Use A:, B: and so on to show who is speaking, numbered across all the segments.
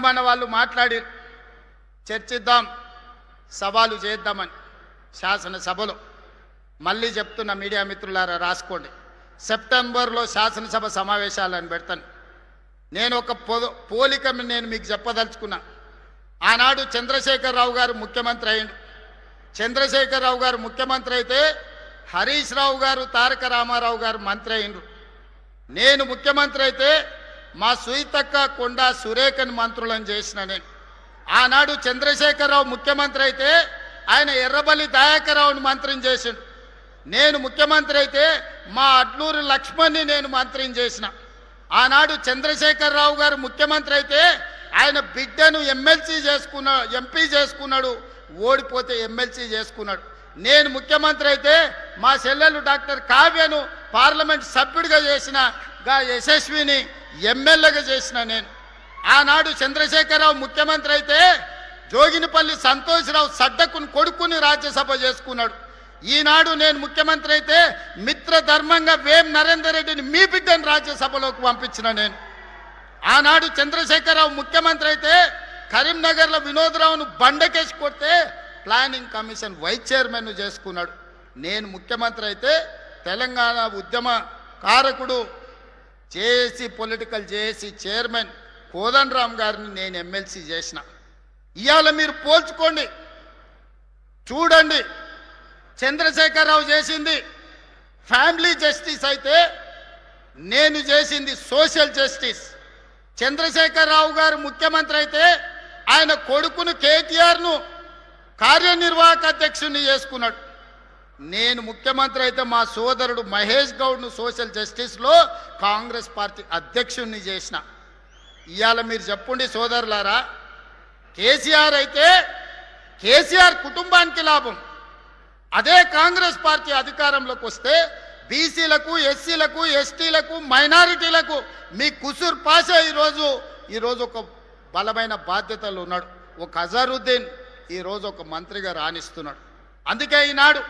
A: మన వాళ్ళు మాట్లాడి చర్చిద్దాం, సవాలు చేద్దామని శాసనసభలో. మళ్ళీ చెప్తున్న మీడియా మిత్రులారా రాసుకోండి, సెప్టెంబర్లో శాసనసభ సమావేశాలను పెడతాను. నేను ఒక పోలిక నేను మీకు చెప్పదలుచుకున్నా. ఆనాడు చంద్రశేఖరరావు గారు ముఖ్యమంత్రి అయ్యిండు. చంద్రశేఖరరావు గారు ముఖ్యమంత్రి అయితే హరీష్ రావు గారు, తారక రామారావు గారు మంత్రి అయ్యిండ్రు. నేను ముఖ్యమంత్రి అయితే మా సుయితక్క, కొండా సురేఖని మంత్రులను చేసిన నేను. ఆనాడు చంద్రశేఖరరావు ముఖ్యమంత్రి అయితే ఆయన ఎర్రబల్లి దయాకర్రావుని మంత్రిని చేసిండు. నేను ముఖ్యమంత్రి అయితే మా అడ్లూరు లక్ష్మణ్ని నేను మంత్రిని చేసిన. ఆనాడు చంద్రశేఖరరావు గారు ముఖ్యమంత్రి అయితే ఆయన బిడ్డను ఎంపీ చేసుకున్నాడు, ఓడిపోతే ఎమ్మెల్సీ చేసుకున్నాడు. నేను ముఖ్యమంత్రి అయితే మా చెల్లెలు డాక్టర్ కావ్యను పార్లమెంట్ సభ్యుడిగా చేసిన, యశస్విని ఎమ్మెల్యేగా చేసిన నేను. ఆనాడు చంద్రశేఖరరావు ముఖ్యమంత్రి అయితే జోగినిపల్లి సంతోష్రావు సడ్డకుని కొడుకుని రాజ్యసభ చేసుకున్నాడు. ఈనాడు నేను ముఖ్యమంత్రి అయితే మిత్రధర్మంగా వేం నరేందర్ రెడ్డిని మీ బిడ్డను రాజ్యసభలోకి పంపించిన నేను. ఆనాడు చంద్రశేఖరరావు ముఖ్యమంత్రి అయితే కరీంనగర్లో వినోద్రావును బండకేసి కొడితే ప్లానింగ్ కమిషన్ వైస్ చైర్మన్ చేసుకున్నాడు. నేను ముఖ్యమంత్రి అయితే తెలంగాణ ఉద్యమ కారకుడు JAC political JAC chairman Kodandaram గారిని నేను ఎమ్మెల్సీ చేసిన. ఇవాళ మీరు పోల్చుకోండి, చూడండి. చంద్రశేఖరరావు చేసింది ఫ్యామిలీ జస్టిస్ అయితే నేను చేసింది సోషల్ జస్టిస్. చంద్రశేఖరరావు గారు ముఖ్యమంత్రి అయితే ఆయన కొడుకును కేటీఆర్ను కార్యనిర్వాహక అధ్యక్షుడిని చేసుకున్నాడు. నేను ముఖ్యమంత్రి అయితే మా సోదరుడు మహేష్ గౌడ్ను సోషల్ జస్టిస్లో కాంగ్రెస్ పార్టీ అధ్యక్షుడిని చేసిన. ఇవాళ మీరు చెప్పండి సోదరులారా, కేసీఆర్ అయితే కేసీఆర్ కుటుంబానికి లాభం. అదే కాంగ్రెస్ పార్టీ అధికారంలోకి వస్తే బీసీలకు, ఎస్సీలకు, ఎస్టీలకు, మైనారిటీలకు మీ కుసూర్ పాషా ఈరోజు ఒక బలమైన బాధ్యతలు ఉన్నాడు. ఒక అజరుద్దీన్ ఈరోజు ఒక మంత్రిగా రాణిస్తున్నాడు. అందుకే ఈనాడు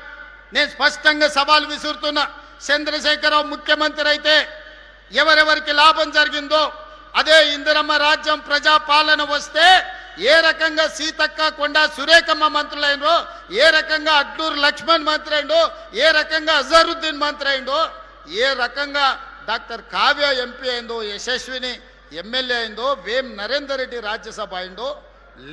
A: నేను స్పష్టంగా సవాల్ విసురుతున్నా. చంద్రశేఖరరావు ముఖ్యమంత్రి అయితే ఎవరెవరికి లాభం జరిగిందో అదే ఇందిరమ్మ రాజ్యం ప్రజాపాలన వస్తే ఏ రకంగా సీతక్క, కొండా సురేఖమ్మ మంత్రులైందో, ఏ రకంగా అడ్లూరు లక్ష్మణ్ మంత్రి అయిందో, ఏ రకంగా అజరుద్దీన్ మంత్రి అయిందో, ఏ రకంగా డాక్టర్ కావ్య ఎంపీ అయిందో, యశస్విని ఎమ్మెల్యే అయిందో, వేం నరేందర్ రెడ్డి రాజ్యసభ అయిందో,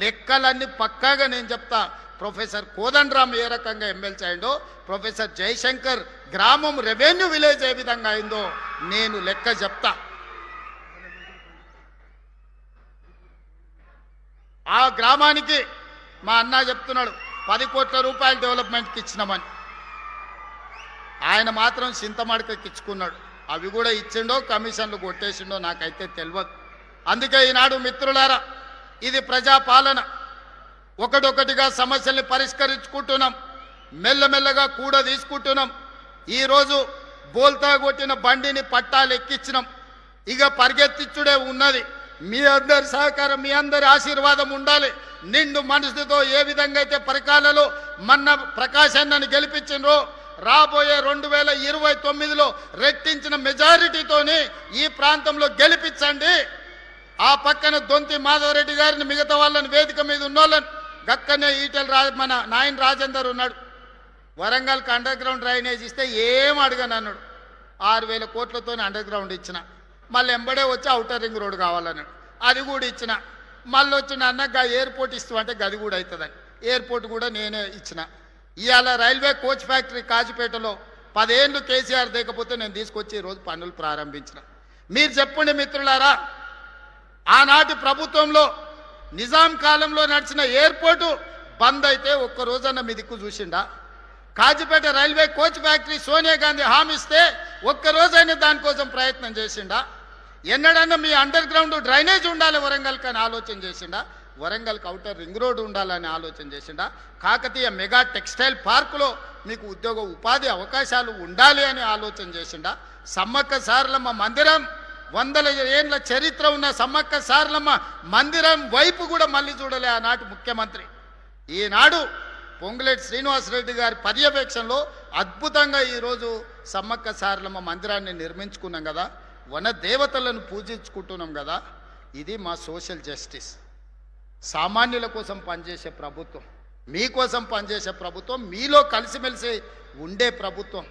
A: లెక్కలన్నీ పక్కాగా నేను చెప్తా. ప్రొఫెసర్ కోదండరామ్ ఏ రకంగా ఎమ్మెల్సీ అయిందో, ప్రొఫెసర్ జయశంకర్ గ్రామం రెవెన్యూ విలేజ్ ఏ విధంగా అయిందో నేను లెక్క చెప్తా. ఆ గ్రామానికి మా అన్న చెప్తున్నాడు 10 కోట్ల రూపాయలు డెవలప్మెంట్కి ఇచ్చినామని. ఆయన మాత్రం చింతమడకకి ఇచ్చుకున్నాడు. అవి కూడా ఇచ్చిండో కమిషన్లు కొట్టేసిండో నాకైతే తెలియదు. అందుకే ఈనాడు మిత్రులారా, ఇది ప్రజాపాలన. ఒకటొకటిగా సమస్యల్ని పరిష్కరించుకుంటున్నాం, మెల్లమెల్లగా కూడా తీసుకుంటున్నాం. ఈరోజు బోల్తా కొట్టిన బండిని పట్టాలు ఎక్కించినాం, ఇక పరిగెత్తిచ్చుడే ఉన్నది. మీ అందరి సహకారం, మీ అందరి ఆశీర్వాదం ఉండాలి. నిండు మనసుతో ఏ విధంగా అయితే పరికాలలో మన్న ప్రకాశాన్ని గెలిపించినో రాబోయే 2029లో రెట్టించిన మెజారిటీతోని ఈ ప్రాంతంలో గెలిపించండి. ఆ పక్కన దొంతి మాధవరెడ్డి గారిని, మిగతా వాళ్ళని, వేదిక మీద ఉన్నోళ్ళని, గక్కనే మన నాయన రాజేందర్ ఉన్నాడు. వరంగల్కి అండర్ గ్రౌండ్ డ్రైనేజ్ ఇస్తే ఏం అడగను అన్నాడు. 6,000 కోట్లతో అండర్ గ్రౌండ్ ఇచ్చిన. మళ్ళీ ఎంబడే వచ్చి ఔటర్ రింగ్ రోడ్ కావాలన్నాడు, అది కూడా ఇచ్చిన. మళ్ళీ వచ్చిన అన్నగా ఎయిర్పోర్ట్ ఇస్తామంటే గది కూడా అవుతుందని ఎయిర్పోర్ట్ కూడా నేనే ఇచ్చిన. ఇవాళ రైల్వే కోచ్ ఫ్యాక్టరీ కాజుపేటలో 10 ఏళ్ళు కేసీఆర్ దేకపోతే నేను తీసుకొచ్చి ఈరోజు పనులు ప్రారంభించిన. మీరు చెప్పండి మిత్రులారా, ఆనాటి ప్రభుత్వంలో నిజాం కాలంలో నడిచిన ఎయిర్పోర్టు బంద్ అయితే ఒక్క రోజన్న మీ దిక్కు చూసిండా? Kazipet railway coach factory Sonia Gandhi హామీ ఇస్తే ఒక్కరోజైనా దానికోసం ప్రయత్నం చేసిండా? ఎన్నడన్నా మీ అండర్ గ్రౌండ్ డ్రైనేజ్ ఉండాలి వరంగల్కి అని ఆలోచన చేసిండా? వరంగల్కి ఔటర్ రింగ్ రోడ్ ఉండాలని ఆలోచన చేసిండా? కాకతీయ మెగా టెక్స్టైల్ పార్కులో మీకు ఉద్యోగ ఉపాధి అవకాశాలు ఉండాలి అని ఆలోచన చేసిండా? సమ్మక్క సారలమ్మ మందిరం, 100 ఏళ్ళ చరిత్ర ఉన్న సమ్మక్క సారలమ్మ మందిరం వైపు కూడా మళ్ళీ చూడలే ఆనాటి ముఖ్యమంత్రి. ఈనాడు పొంగులేటి శ్రీనివాసరెడ్డి గారి పర్యవేక్షణలో అద్భుతంగా ఈరోజు సమ్మక్క సారలమ్మ మందిరాన్ని నిర్మించుకున్నాం కదా, వన దేవతలను పూజించుకుంటున్నాం కదా. ఇది మా సోషల్ జస్టిస్. సామాన్యుల కోసం పనిచేసే ప్రభుత్వం, మీకోసం పనిచేసే ప్రభుత్వం, మీలో కలిసిమెలిసి ఉండే ప్రభుత్వం.